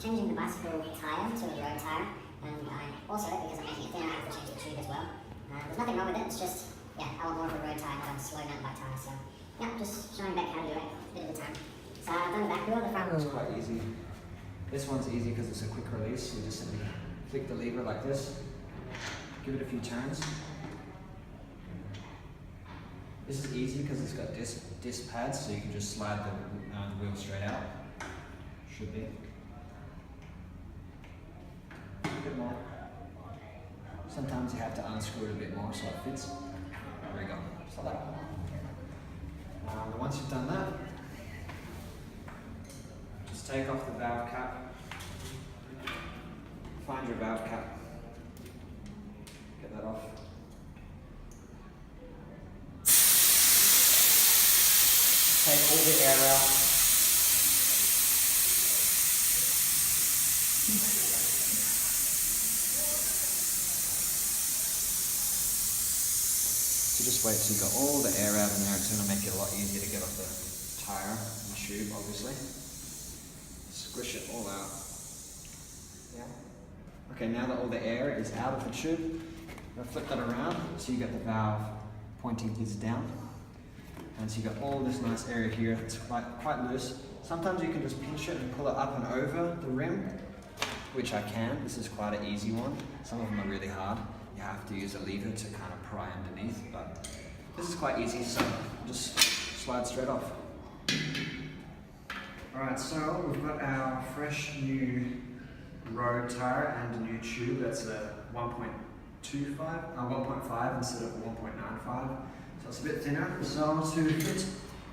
changing the bicycle tyre to a road tyre, and I also, because I'm making it thinner, I have to change the tube as well. There's nothing wrong with it, it's just, yeah, I want more of a road tyre, not a slow mountain bike tyre, so yeah, just showing back how to do it, a bit at a time. So I've done the back wheel, the front wheel. It's quite easy. This one's easy because it's a quick release. You just simply flick the lever like this, give it a few turns. This is easy because it's got disc pads, so you can just slide the wheel straight out. Should be. A bit more. Sometimes you have to unscrew it a bit more so it fits. There we go. Just like that. Once you've done that, just take off the valve cap. Find your valve cap. Get that off. Take all the air out. So just wait till you got all the air out in there. It's going to make it a lot easier to get off the tyre and the tube, obviously. Squish it all out. Yeah. Okay, now that all the air is out of the tube, I'm going to flip that around so you get the valve pointing this down. And so you got all this nice area here. It's quite loose. Sometimes you can just pinch it and pull it up and over the rim, which I can. This is quite an easy one. Some of them are really hard. You have to use a lever to kind of pry underneath, but this is quite easy, so just slide straight off. Alright, so we've got our fresh new road tyre and a new tube. That's a 1.5 instead of a 1.95. So it's a bit thinner. So to fit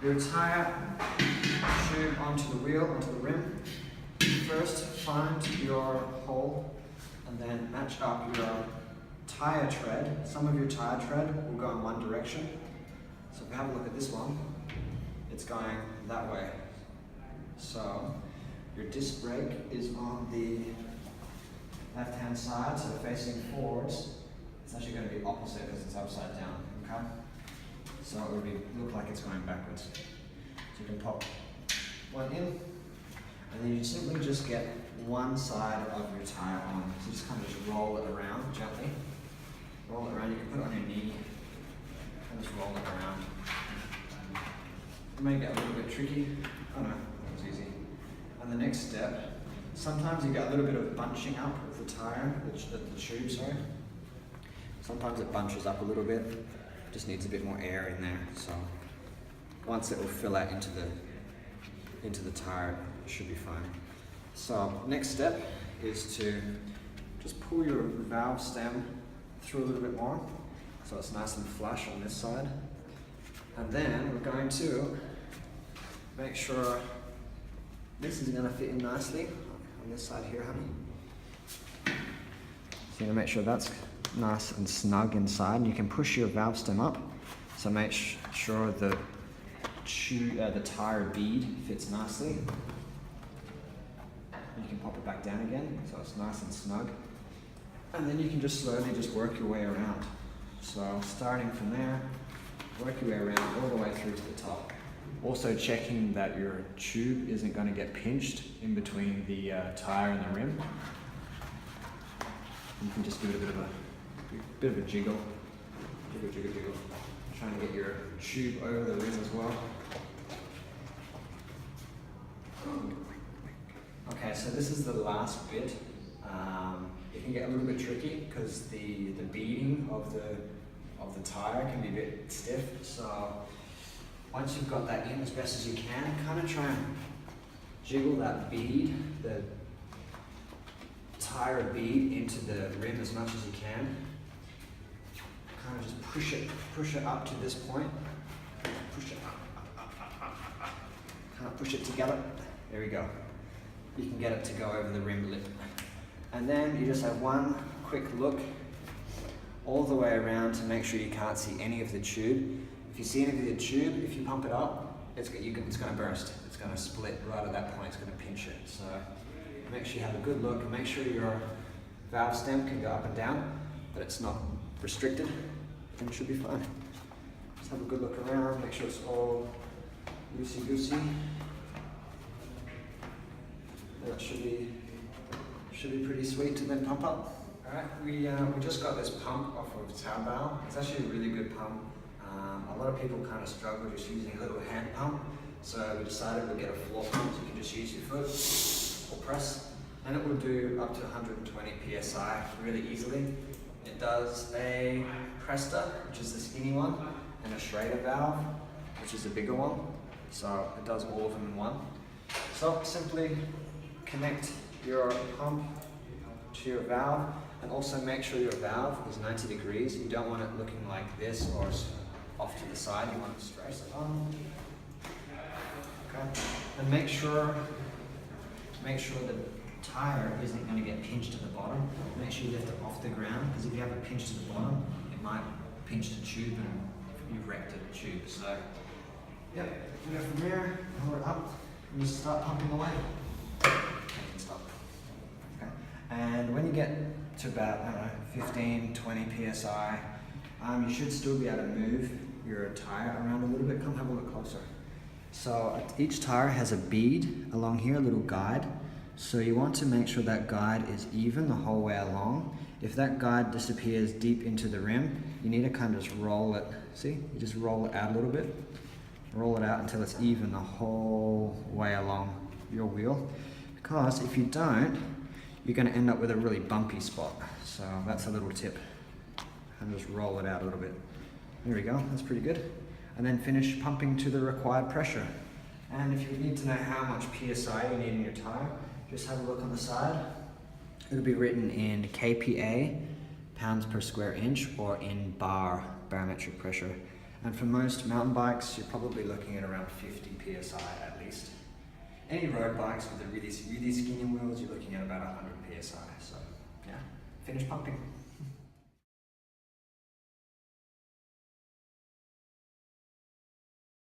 your tyre tube onto the wheel, onto the rim, first find your hole and then match up your tyre tread. Some of your tyre tread will go in one direction. So if we have a look at this one, it's going that way. So your disc brake is on the left hand side, so facing forwards. It's actually going to be opposite because it's upside down. Okay? So it would look like it's going backwards. So you can pop one in, and then you simply just get one side of your tyre on. So just kind of just roll it around gently. Roll it around. You can put it on your knee and just roll it around. It may get a little bit tricky. Oh no, it's easy. And the next step, sometimes you get a little bit of bunching up of the tyre, the tube, sorry. Sometimes it bunches up a little bit. Just needs a bit more air in there. So once it will fill out into the tyre, it should be fine. So next step is to just pull your valve stem through a little bit more, so it's nice and flush on this side. And then we're going to make sure this is going to fit in nicely on this side here, honey. So you're going to make sure that's nice and snug inside, and you can push your valve stem up, so make sure the tyre bead fits nicely. You can pop it back down again, so it's nice and snug. And then you can just slowly just work your way around. So starting from there, work your way around all the way through to the top. Also checking that your tube isn't going to get pinched in between the tyre and the rim. You can just give it a bit of a jiggle. Jiggle. Trying to get your tube over the rim as well. Okay, so this is the last bit. It can get a little bit tricky because the beading of the tyre can be a bit stiff. So once you've got that in as best as you can, kind of try and jiggle that bead, the tyre bead, into the rim as much as you can. Kind of just push it up to this point. Push it up. Kind of push it together. There we go. You can get it to go over the rim lip. And then you just have one quick look all the way around to make sure you can't see any of the tube. If you see any of the tube, if you pump it up, it's going to burst. It's going to split right at that point. It's going to pinch it. So make sure you have a good look and make sure your valve stem can go up and down, but it's not restricted, and it should be fine. Just have a good look around, make sure it's all loosey-goosey. That should be should be pretty sweet to then pump up. Alright, we just got this pump off of Taobao. It's actually a really good pump. A lot of people kind of struggle just using a little hand pump, so we decided we'd get a floor pump, so you can just use your foot or press, and it will do up to 120 psi really easily. It does a Presta, which is the skinny one, and a Schrader valve, which is the bigger one. So it does all of them in one. So simply connect your pump to your valve, and also make sure your valve is 90 degrees. You don't want it looking like this or off to the side. You want it straight on. Okay. And make sure the tire isn't going to get pinched at the bottom. Make sure you lift it off the ground, because if you have it pinched to the bottom, it might pinch the tube and you've wrecked the tube. So, yeah, you go from there, hold it up, and you start pumping away. Okay, you can stop. Okay. And when you get to about, I don't know, 15, 20 psi, you should still be able to move your tire around a little bit. Come have a look closer. So each tire has a bead along here, a little guide. So you want to make sure that guide is even the whole way along. If that guide disappears deep into the rim, you need to kind of just roll it. See, you just roll it out a little bit. Roll it out until it's even the whole way along your wheel. Because if you don't, you're going to end up with a really bumpy spot. So that's a little tip. And just roll it out a little bit. There we go, that's pretty good. And then finish pumping to the required pressure. And if you need to know how much PSI you need in your tire, just have a look on the side. It'll be written in kPa, pounds per square inch, or in barometric pressure. And for most mountain bikes, you're probably looking at around 50 PSI at least. Any road bikes with the really skinny wheels, you're looking at about 100 PSI. So yeah, finish pumping.